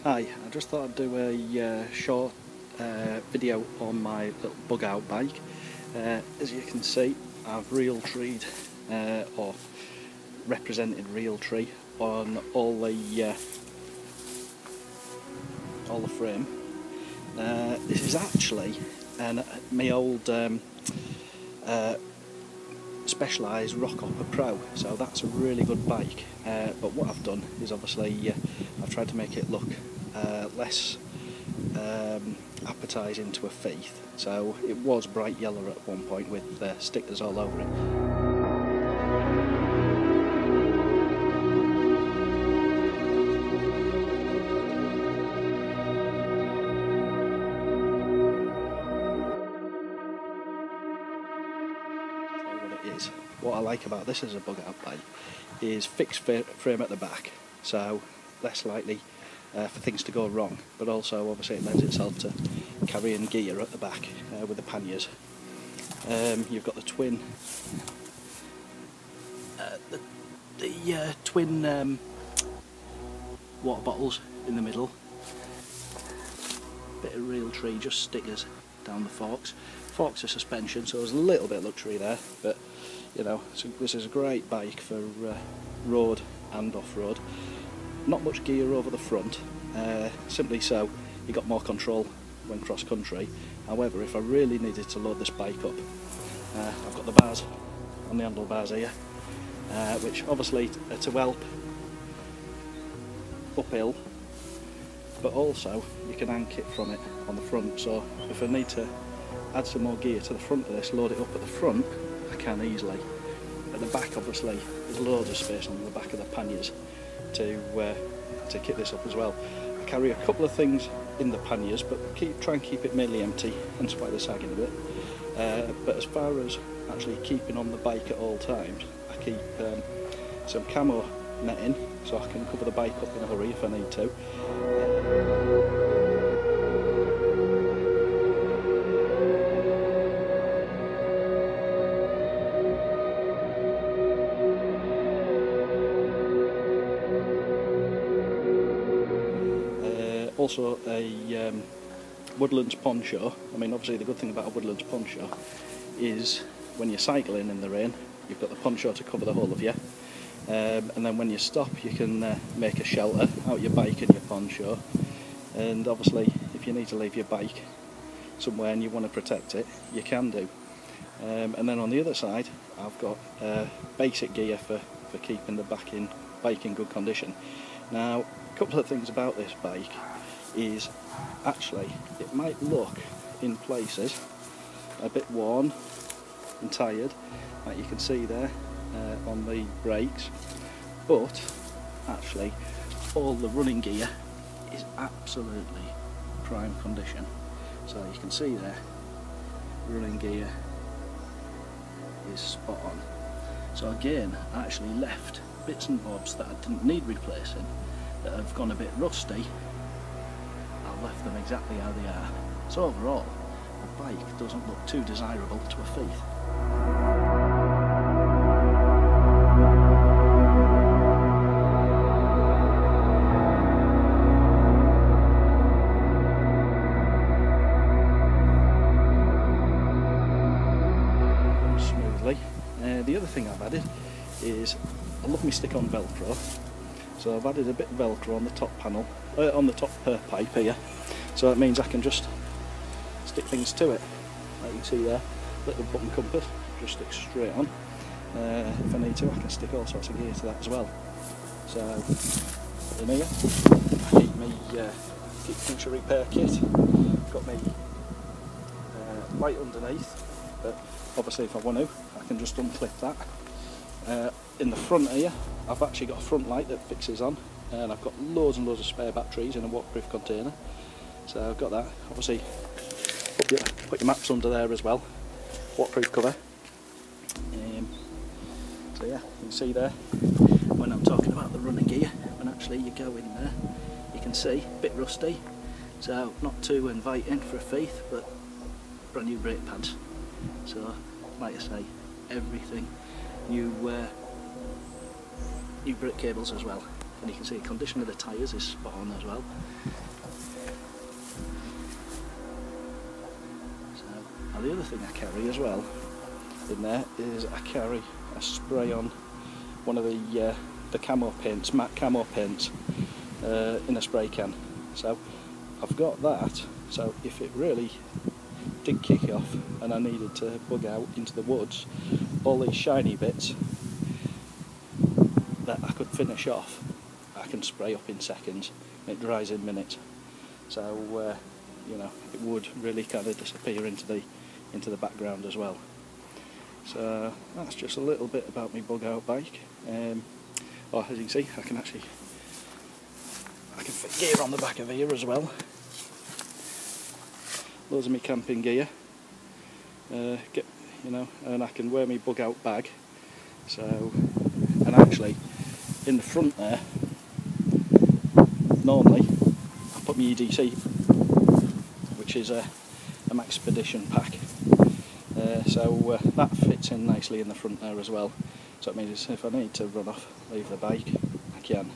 Hi, I just thought I'd do a short video on my little Bugout bike. As you can see, I've realtreed or represented realtree on all the frame. This is actually my old Specialized Rockhopper Pro, so that's a really good bike. But what I've done is obviously I've tried to make it look less appetising to a feet. So it was bright yellow at one point with stickers all over it. What I like about this as a Bugout bike is fixed frame at the back, so less likely for things to go wrong, but also obviously it lends itself to carrying gear at the back with the panniers. You've got the twin twin water bottles in the middle, bit of realtree, just stickers down the forks are suspension, so there's a little bit of luxury there, but you know, so this is a great bike for road and off-road. Not much gear over the front, simply so you got more control when cross-country. However, if I really needed to load this bike up, I've got the bars on the handlebars here, which obviously are to help uphill, but also you can ank it from it on the front, so if I need to add some more gear to the front of this, load it up at the front, I can easily. At the back obviously there's loads of space on the back of the panniers to kit this up as well. I carry a couple of things in the panniers, but try and keep it mainly empty, hence why they're sagging a bit. But as far as actually keeping on the bike at all times, I keep some camo netting so I can cover the bike up in a hurry if I need to. Also a Woodlands poncho. I mean, obviously the good thing about a Woodlands poncho is when you're cycling in the rain, you've got the poncho to cover the whole of you, and then when you stop you can make a shelter out your bike and your poncho. And obviously if you need to leave your bike somewhere and you want to protect it, you can do. And then on the other side I've got basic gear for keeping the bike in good condition. Now, a couple of things about this bike is actually it might look in places a bit worn and tired, like you can see there on the brakes, but actually all the running gear is absolutely prime condition. So you can see there, running gear is spot on. So again, I actually left bits and bobs that I didn't need replacing, that have gone a bit rusty. I've left them exactly how they are. So overall, the bike doesn't look too desirable to a feet. The other thing I've added is, I love my stick-on Velcro, so I've added a bit of Velcro on the top panel, on the top pipe here, so that means I can just stick things to it. Like you can see there, little button compass, just stick straight on. If I need to, I can stick all sorts of gear to that as well. So in here, I keep my puncture repair kit. Got my light underneath, but obviously if I want to, I can just unclip that. In the front here, I've actually got a front light that fixes on, and I've got loads and loads of spare batteries in a waterproof container. So I've got that. Obviously, put your maps under there as well. Waterproof cover. So yeah, you can see there, when I'm talking about the running gear, when actually you go in there, you can see, a bit rusty, so not too inviting for a faith, but brand new brake pads. So, like I say, everything, new brake cables as well, and you can see the condition of the tyres is spot on as well. So, now the other thing I carry as well in there is I carry a spray on one of the camo paints, matte camo paints, in a spray can. So I've got that, so if it really did kick off and I needed to bug out into the woods, all these shiny bits that I could finish off, I can spray up in seconds, and it dries in minutes. So you know, it would really kind of disappear into the background as well. So that's just a little bit about my Bugout bike. As you can see, I can fit gear on the back of here as well. Loads of my camping gear. And I can wear my Bugout bag. So, and actually, in the front there, normally I put my EDC, which is a Maxpedition pack. So that fits in nicely in the front there as well. So it means if I need to run off, leave the bike, I can.